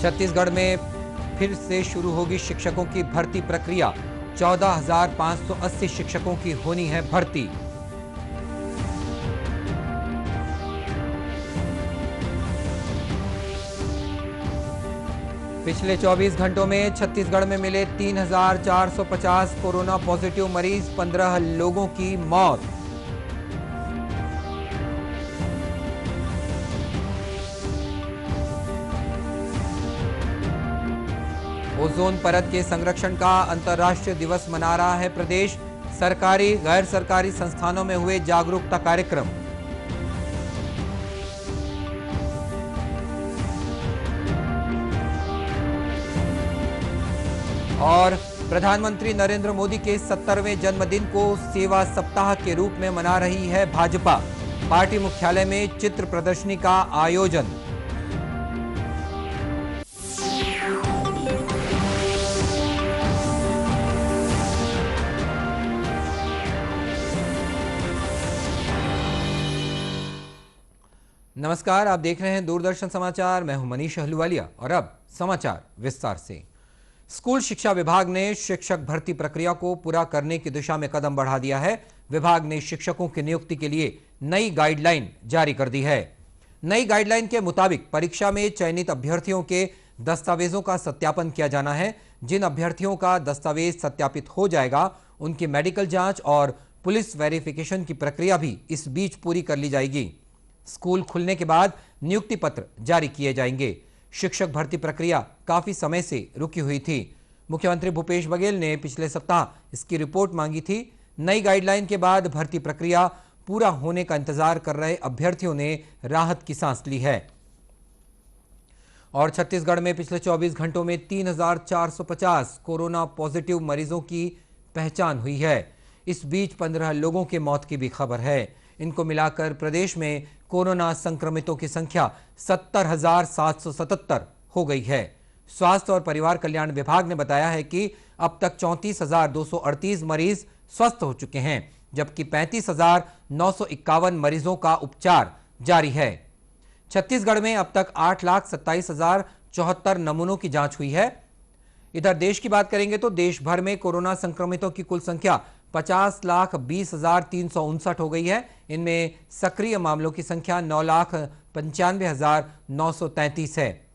छत्तीसगढ़ में फिर से शुरू होगी शिक्षकों की भर्ती प्रक्रिया। 14,580 शिक्षकों की होनी है भर्ती। पिछले 24 घंटों में छत्तीसगढ़ में मिले 3,450 कोरोना पॉजिटिव मरीज, 15 लोगों की मौत। ओजोन परत के संरक्षण का अंतर्राष्ट्रीय दिवस मना रहा है प्रदेश। सरकारी गैर सरकारी संस्थानों में हुए जागरूकता कार्यक्रम। और प्रधानमंत्री नरेंद्र मोदी के 70वें जन्मदिन को सेवा सप्ताह के रूप में मना रही है भाजपा। पार्टी मुख्यालय में चित्र प्रदर्शनी का आयोजन। नमस्कार, आप देख रहे हैं दूरदर्शन समाचार। मैं हूं मनीष अहलूवालिया और अब समाचार विस्तार से। स्कूल शिक्षा विभाग ने शिक्षक भर्ती प्रक्रिया को पूरा करने की दिशा में कदम बढ़ा दिया है। विभाग ने शिक्षकों की नियुक्ति के लिए नई गाइडलाइन जारी कर दी है। नई गाइडलाइन के मुताबिक परीक्षा में चयनित अभ्यर्थियों के दस्तावेजों का सत्यापन किया जाना है। जिन अभ्यर्थियों का दस्तावेज सत्यापित हो जाएगा, उनकी मेडिकल जांच और पुलिस वेरिफिकेशन की प्रक्रिया भी इस बीच पूरी कर ली जाएगी। स्कूल खुलने के बाद नियुक्ति पत्र जारी किए जाएंगे। शिक्षक भर्ती प्रक्रिया काफी समय से रुकी हुई थी। मुख्यमंत्री भूपेश बघेल ने पिछले सप्ताह इसकी रिपोर्ट मांगी थी। नई गाइडलाइन के बाद भर्ती प्रक्रिया पूरा होने का इंतजार कर रहे अभ्यर्थियों ने राहत की सांस ली है। और छत्तीसगढ़ में पिछले 24 घंटों में 3,450 कोरोना पॉजिटिव मरीजों की पहचान हुई है। इस बीच 15 लोगों के मौत की भी खबर है। इनको मिलाकर प्रदेश में कोरोना संक्रमितों की संख्या 70,777 हो गई है। स्वास्थ्य और परिवार कल्याण विभाग ने बताया है कि अब तक 34,238 मरीज स्वस्थ हो चुके हैं, जबकि 35,951 मरीजों का उपचार जारी है। छत्तीसगढ़ में अब तक 8,27,074 नमूनों की जांच हुई है। इधर देश की बात करेंगे तो देश भर में कोरोना संक्रमितों की कुल संख्या 50,20,359 हो गई है। इनमें सक्रिय मामलों की संख्या 9,95,933 है।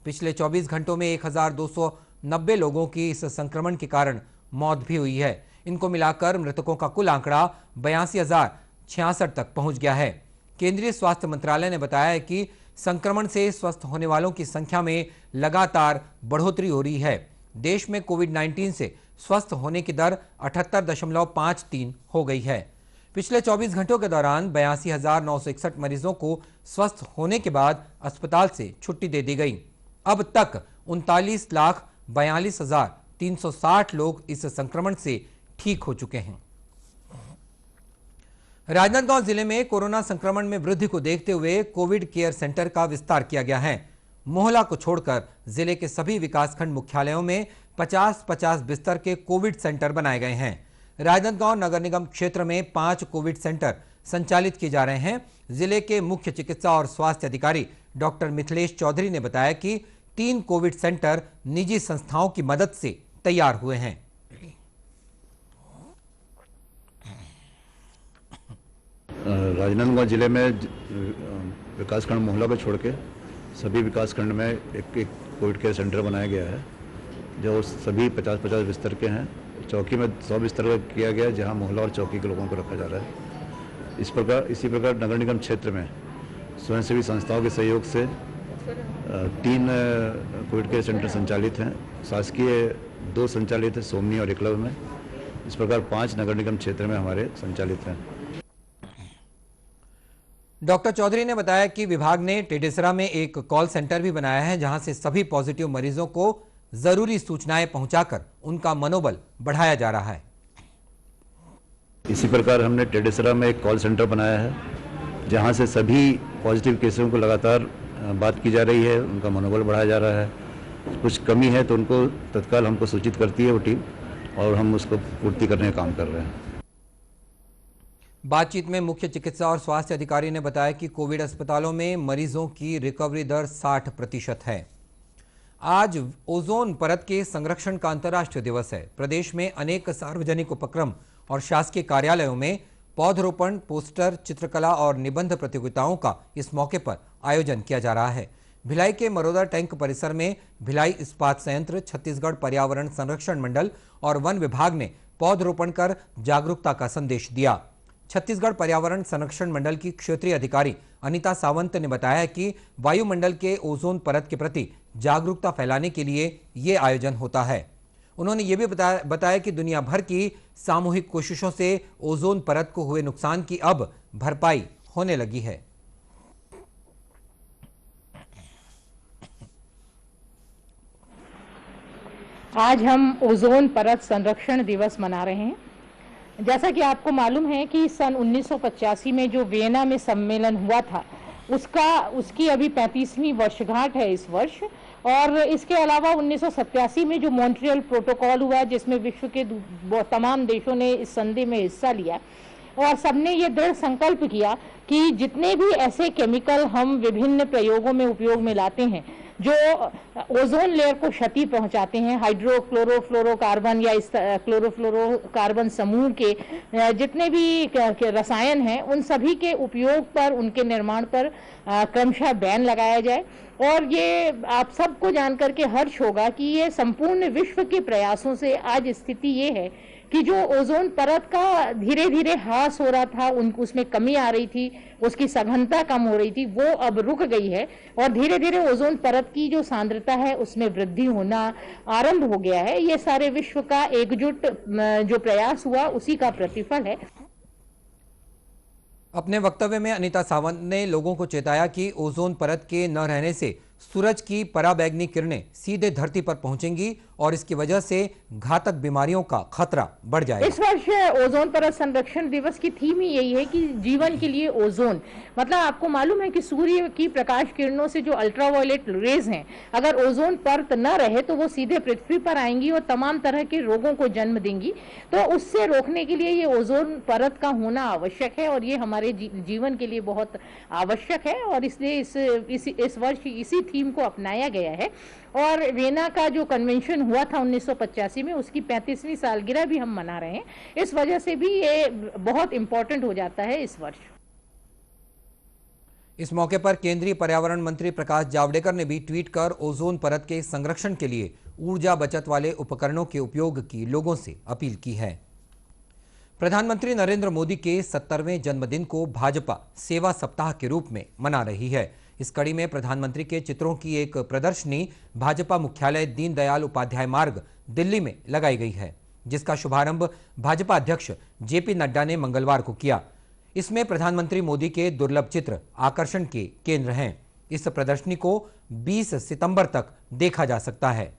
पिछले 24 घंटों में 1,290 लोगों की इस संक्रमण के कारण मौत भी हुई है। इनको मिलाकर मृतकों का कुल आंकड़ा 82,066 तक पहुंच गया है। केंद्रीय स्वास्थ्य मंत्रालय ने बताया है कि संक्रमण से स्वस्थ होने वालों की संख्या में लगातार बढ़ोतरी हो रही है। देश में कोविड-19 से स्वस्थ होने की दर 78.53 हो गई है। पिछले 24 घंटों के दौरान 82,961 मरीजों को स्वस्थ होने के बाद अस्पताल से छुट्टी दे दी गई। अब तक 39,42,360 लोग इस संक्रमण से ठीक हो चुके हैं। राजनांदगांव जिले में कोरोना संक्रमण में वृद्धि को देखते हुए कोविड केयर सेंटर का विस्तार किया गया है। मोहला को छोड़कर जिले के सभी विकासखंड मुख्यालयों में 50-50 बिस्तर के कोविड सेंटर बनाए गए हैं। राजनांदगांव नगर निगम क्षेत्र में 5 कोविड सेंटर संचालित किए जा रहे हैं। जिले के मुख्य चिकित्सा और स्वास्थ्य अधिकारी डॉक्टर मिथिलेश चौधरी ने बताया कि 3 कोविड सेंटर निजी संस्थाओं की मदद से तैयार हुए हैं। राजनांदगांव जिले में विकासखंड मोहला को छोड़ के सभी विकासखंड में एक कोविड केयर सेंटर बनाया गया है, जो सभी 50-50 बिस्तर के हैं। चौकी में 100 बिस्तर का किया गया है, जहां मोहल्ला और चौकी के लोगों को रखा जा रहा है। इसी प्रकार नगर निगम क्षेत्र में स्वयंसेवी संस्थाओं के सहयोग से 3 कोविड केयर सेंटर संचालित हैं। शासकीय 2 संचालित है, सोमनी और एकलव्य में। इस प्रकार 5 नगर निगम क्षेत्र में हमारे संचालित हैं। डॉक्टर चौधरी ने बताया कि विभाग ने टेडेसरा में एक कॉल सेंटर भी बनाया है, जहां से सभी पॉजिटिव मरीजों को जरूरी सूचनाएं पहुंचाकर उनका मनोबल बढ़ाया जा रहा है। इसी प्रकार हमने टेडेसरा में एक कॉल सेंटर बनाया है, जहां से सभी पॉजिटिव केसों को लगातार बात की जा रही है, उनका मनोबल बढ़ाया जा रहा है। कुछ कमी है तो उनको तत्काल हमको सूचित करती है वो टीम, और हम उसको पूर्ति करने का काम कर रहे हैं। बातचीत में मुख्य चिकित्सा और स्वास्थ्य अधिकारी ने बताया कि कोविड अस्पतालों में मरीजों की रिकवरी दर 60% है। आज ओजोन परत के संरक्षण का अंतर्राष्ट्रीय दिवस है। प्रदेश में अनेक सार्वजनिक उपक्रम और शासकीय कार्यालयों में पौधरोपण, पोस्टर, चित्रकला और निबंध प्रतियोगिताओं का इस मौके पर आयोजन किया जा रहा है। भिलाई के मरोदा टैंक परिसर में भिलाई इस्पात संयंत्र, छत्तीसगढ़ पर्यावरण संरक्षण मंडल और वन विभाग ने पौधरोपण कर जागरूकता का संदेश दिया। छत्तीसगढ़ पर्यावरण संरक्षण मंडल की क्षेत्रीय अधिकारी अनीता सावंत ने बताया कि वायुमंडल के ओजोन परत के प्रति जागरूकता फैलाने के लिए ये आयोजन होता है। उन्होंने ये भी बताया कि दुनिया भर की सामूहिक कोशिशों से ओजोन परत को हुए नुकसान की अब भरपाई होने लगी है। आज हम ओजोन परत संरक्षण दिवस मना रहे हैं। जैसा कि आपको मालूम है कि सन 1985 में जो वियना में सम्मेलन हुआ था, उसकी अभी 35वीं वर्षगांठ है इस वर्ष। और इसके अलावा 1987 में जो मॉन्ट्रियल प्रोटोकॉल हुआ, जिसमें विश्व के तमाम देशों ने इस संधि में हिस्सा लिया और सबने ये दृढ़ संकल्प किया कि जितने भी ऐसे केमिकल हम विभिन्न प्रयोगों में उपयोग में लाते हैं जो ओजोन लेयर को क्षति पहुंचाते हैं, हाइड्रोक्लोरोफ्लोरोकार्बन या इस क्लोरोफ्लोरोकार्बन समूह के जितने भी रसायन हैं, उन सभी के उपयोग पर, उनके निर्माण पर क्रमशः बैन लगाया जाए। और ये आप सबको जानकर के हर्ष होगा कि ये संपूर्ण विश्व के प्रयासों से आज स्थिति ये है कि जो ओजोन परत का धीरे धीरे ह्रास हो रहा था, उसमें कमी आ रही थी, उसकी सघनता कम हो रही थी, वो अब रुक गई है और धीरे धीरे ओजोन परत की जो सांद्रता है उसमें वृद्धि होना आरंभ हो गया है। ये सारे विश्व का एकजुट जो प्रयास हुआ उसी का प्रतिफल है। अपने वक्तव्य में अनीता सावंत ने लोगों को चेताया कि ओजोन परत के न रहने से सूरज की पराबैंगनी किरणें सीधे धरती पर पहुंचेंगी और इसकी वजह से घातक बीमारियों का खतरा बढ़ जाएगा। इस वर्ष ओजोन परत संरक्षण दिवस की थीम ही यही है कि जीवन के लिए ओजोन। मतलब आपको मालूम है कि सूर्य की प्रकाश किरणों से जो अल्ट्रावायलेट रेज हैं, अगर ओजोन परत न रहे तो वो सीधे पृथ्वी पर आएंगी और तमाम तरह के रोगों को जन्म देंगी। तो उससे रोकने के लिए ये ओजोन परत का होना आवश्यक है और ये हमारे जीवन के लिए बहुत आवश्यक है और इसलिए इस वर्ष इसी थीम को अपनाया गया है। और वियना का जो कन्वेंशन हुआ था 1985 में, उसकी 35वीं सालगिरह भी हम मना रहे हैं। इस वजह से भी ये बहुत इंपॉर्टेंट हो जाता है इस वर्ष। इस मौके पर केंद्रीय पर्यावरण मंत्री प्रकाश जावड़ेकर ने भी ट्वीट कर ओजोन परत के संरक्षण के लिए ऊर्जा बचत वाले उपकरणों के उपयोग की लोगों से अपील की है। प्रधानमंत्री नरेंद्र मोदी के 70वें जन्मदिन को भाजपा सेवा सप्ताह के रूप में मना रही है। इस कड़ी में प्रधानमंत्री के चित्रों की एक प्रदर्शनी भाजपा मुख्यालय दीनदयाल उपाध्याय मार्ग, दिल्ली में लगाई गई है, जिसका शुभारंभ भाजपा अध्यक्ष जेपी नड्डा ने मंगलवार को किया। इसमें प्रधानमंत्री मोदी के दुर्लभ चित्र आकर्षण के केंद्र हैं। इस प्रदर्शनी को 20 सितंबर तक देखा जा सकता है।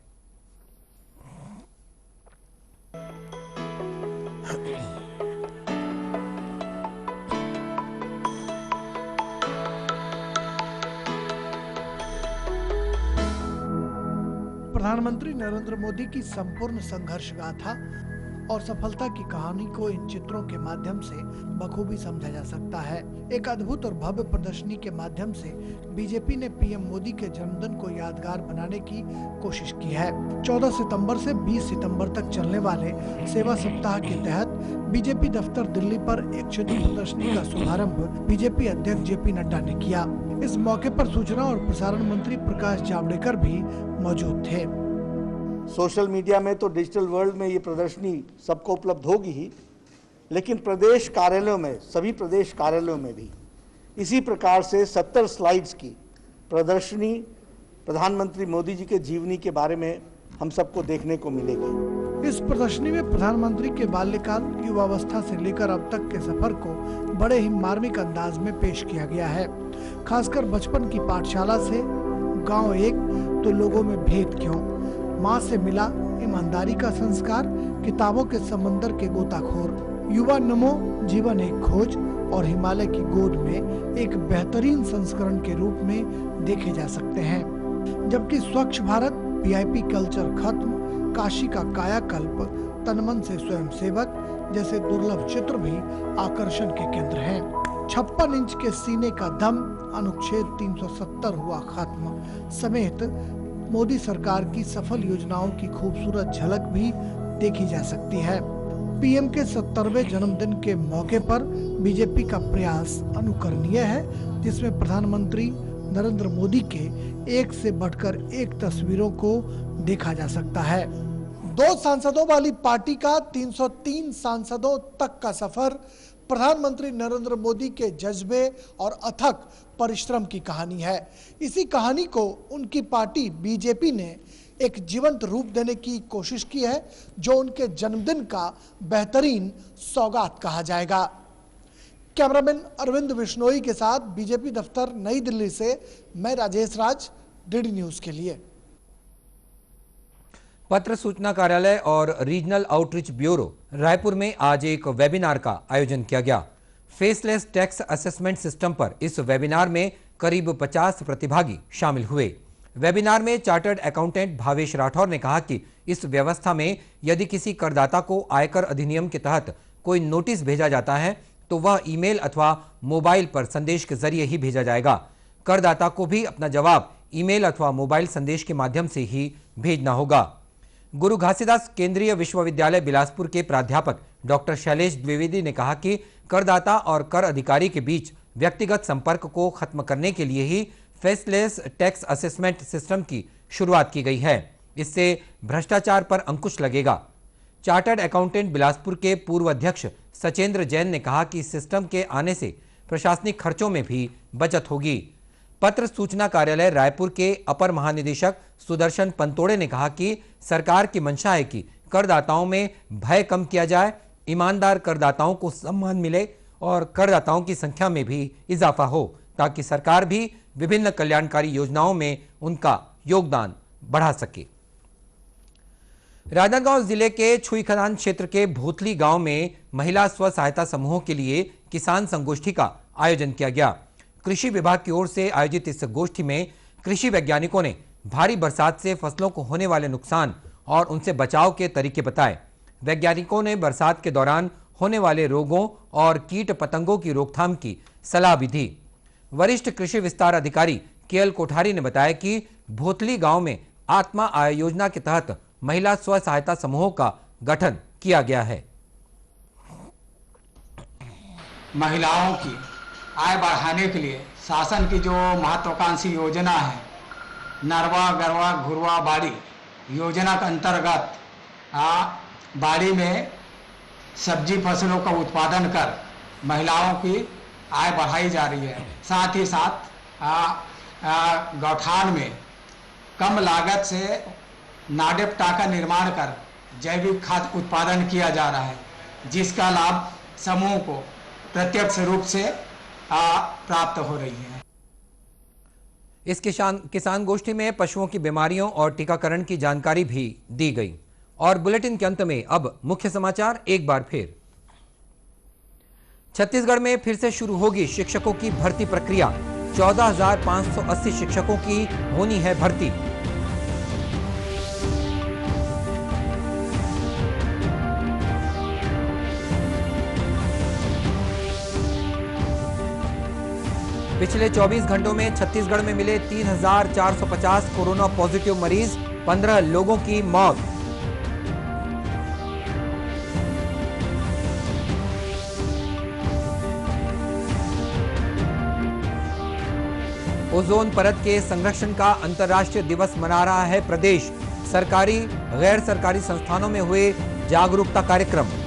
प्रधानमंत्री नरेंद्र मोदी की संपूर्ण संघर्ष गाथा और सफलता की कहानी को इन चित्रों के माध्यम से बखूबी समझा जा सकता है। एक अद्भुत और भव्य प्रदर्शनी के माध्यम से बीजेपी ने पीएम मोदी के जन्मदिन को यादगार बनाने की कोशिश की है। 14 सितंबर से 20 सितंबर तक चलने वाले सेवा सप्ताह के तहत बीजेपी दफ्तर दिल्ली पर एक चित्र प्रदर्शनी का शुभारंभ बीजेपी अध्यक्ष जेपी नड्डा ने किया। इस मौके पर सूचना और प्रसारण मंत्री प्रकाश जावड़ेकर भी मौजूद थे। सोशल मीडिया में तो डिजिटल वर्ल्ड में ये प्रदर्शनी सबको उपलब्ध होगी ही, लेकिन प्रदेश कार्यालयों में, सभी प्रदेश कार्यालयों में भी इसी प्रकार से 70 स्लाइड्स की प्रदर्शनी प्रधानमंत्री मोदी जी के जीवनी के बारे में हम सबको देखने को मिलेगी। इस प्रदर्शनी में प्रधानमंत्री के बाल्यकाल, युवावस्था से लेकर अब तक के सफर को बड़े ही मार्मिक अंदाज में पेश किया गया है। खासकर बचपन की पाठशाला से गांव एक तो लोगों में भेद क्यों, माँ से मिला ईमानदारी का संस्कार, किताबों के समंदर के गोताखोर, युवा नमो जीवन एक खोज और हिमालय की गोद में एक बेहतरीन संस्करण के रूप में देखे जा सकते हैं। जबकि स्वच्छ भारत, वीआईपी कल्चर खत्म, काशी का कायाकल्प, तनमन से स्वयं सेवक जैसे दुर्लभ चित्र भी आकर्षण के केंद्र हैं। 56 इंच के सीने का दम, अनुच्छेद 370 हुआ खत्म समेत मोदी सरकार की सफल योजनाओं की खूबसूरत झलक भी देखी जा सकती है। पीएम के 70वें जन्मदिन के मौके पर बीजेपी का प्रयास अनुकरणीय है, जिसमें प्रधानमंत्री नरेंद्र मोदी के एक से बढ़कर एक तस्वीरों को देखा जा सकता है। 2 सांसदों वाली पार्टी का 303 सांसदों तक का सफर प्रधानमंत्री नरेंद्र मोदी के जज्बे और अथक परिश्रम की कहानी है। इसी कहानी को उनकी पार्टी बीजेपी ने एक जीवंत रूप देने की कोशिश की है, जो उनके जन्मदिन का बेहतरीन सौगात कहा जाएगा। कैमरामैन अरविंद बिश्नोई के साथ बीजेपी दफ्तर नई दिल्ली से मैं राजेश राज, डीडी न्यूज के लिए। पत्र सूचना कार्यालय और रीजनल आउटरीच ब्यूरो रायपुर में आज एक वेबिनार का आयोजन किया गया। फेसलेस टैक्स असेसमेंट सिस्टम पर इस वेबिनार में करीब 50 प्रतिभागी शामिल हुए। वेबिनार में चार्टर्ड अकाउंटेंट भावेश राठौर ने कहा कि इस व्यवस्था में यदि किसी करदाता को आयकर अधिनियम के तहत कोई नोटिस भेजा जाता है तो वह ईमेल अथवा मोबाइल पर संदेश के जरिए ही भेजा जाएगा। करदाता को भी अपना जवाब ईमेल अथवा मोबाइल संदेश के माध्यम से ही भेजना होगा। गुरु घासीदास केंद्रीय विश्वविद्यालय बिलासपुर के प्राध्यापक डॉक्टर शैलेश द्विवेदी ने कहा कि करदाता और कर अधिकारी के बीच व्यक्तिगत संपर्क को खत्म करने के लिए ही फेसलेस टैक्स असेसमेंट सिस्टम की शुरुआत की गई है। इससे भ्रष्टाचार पर अंकुश लगेगा। चार्टर्ड अकाउंटेंट बिलासपुर के पूर्व अध्यक्ष सचेंद्र जैन ने कहा कि इस सिस्टम के आने से प्रशासनिक खर्चों में भी बचत होगी। पत्र सूचना कार्यालय रायपुर के अपर महानिदेशक सुदर्शन पंतोड़े ने कहा कि सरकार की मंशा है कि करदाताओं में भय कम किया जाए, ईमानदार करदाताओं को सम्मान मिले और करदाताओं की संख्या में भी इजाफा हो, ताकि सरकार भी विभिन्न कल्याणकारी योजनाओं में उनका योगदान बढ़ा सके। राजनांदगांव जिले के छुईखदान क्षेत्र के भोतली गांव में महिला स्व सहायता समूहों के लिए किसान संगोष्ठी का आयोजन किया गया। कृषि विभाग की ओर से आयोजित इस गोष्ठी में कृषि वैज्ञानिकों ने भारी बरसात से फसलों को होने वाले नुकसान और उनसे बचाव के तरीके बताए। वैज्ञानिकों ने बरसात के दौरान होने वाले रोगों और कीट पतंगों की रोकथाम की सलाह भी दी। वरिष्ठ कृषि विस्तार अधिकारी केएल कोठारी ने बताया कि भोतली गांव में आत्मा आय योजना के तहत महिला स्व सहायता समूहों का गठन किया गया है। महिलाओं की आय बढ़ाने के लिए शासन की जो महत्वाकांक्षी योजना है, नरवा गरवा घुरवा बाड़ी योजना के अंतर्गत बाड़ी में सब्जी फसलों का उत्पादन कर महिलाओं की आय बढ़ाई जा रही है। साथ ही साथ गौठान में कम लागत से नाडेप्टा का निर्माण कर जैविक खाद उत्पादन किया जा रहा है, जिसका लाभ समूह को प्रत्यक्ष रूप से प्राप्त हो रही है। इस किसान गोष्ठी में पशुओं की बीमारियों और टीकाकरण की जानकारी भी दी गई। और बुलेटिन के अंत में अब मुख्य समाचार एक बार फिर। छत्तीसगढ़ में फिर से शुरू होगी शिक्षकों की भर्ती प्रक्रिया। 14,580 शिक्षकों की होनी है भर्ती। पिछले 24 घंटों में छत्तीसगढ़ में मिले 3,450 कोरोना पॉजिटिव मरीज, 15 लोगों की मौत। ओजोन परत के संरक्षण का अंतर्राष्ट्रीय दिवस मना रहा है प्रदेश। सरकारी गैर सरकारी संस्थानों में हुए जागरूकता कार्यक्रम।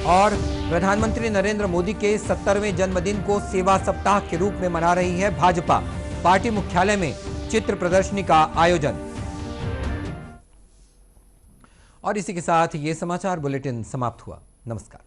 और प्रधानमंत्री नरेंद्र मोदी के 70वें जन्मदिन को सेवा सप्ताह के रूप में मना रही है भाजपा। पार्टी मुख्यालय में चित्र प्रदर्शनी का आयोजन। और इसी के साथ ये समाचार बुलेटिन समाप्त हुआ। नमस्कार।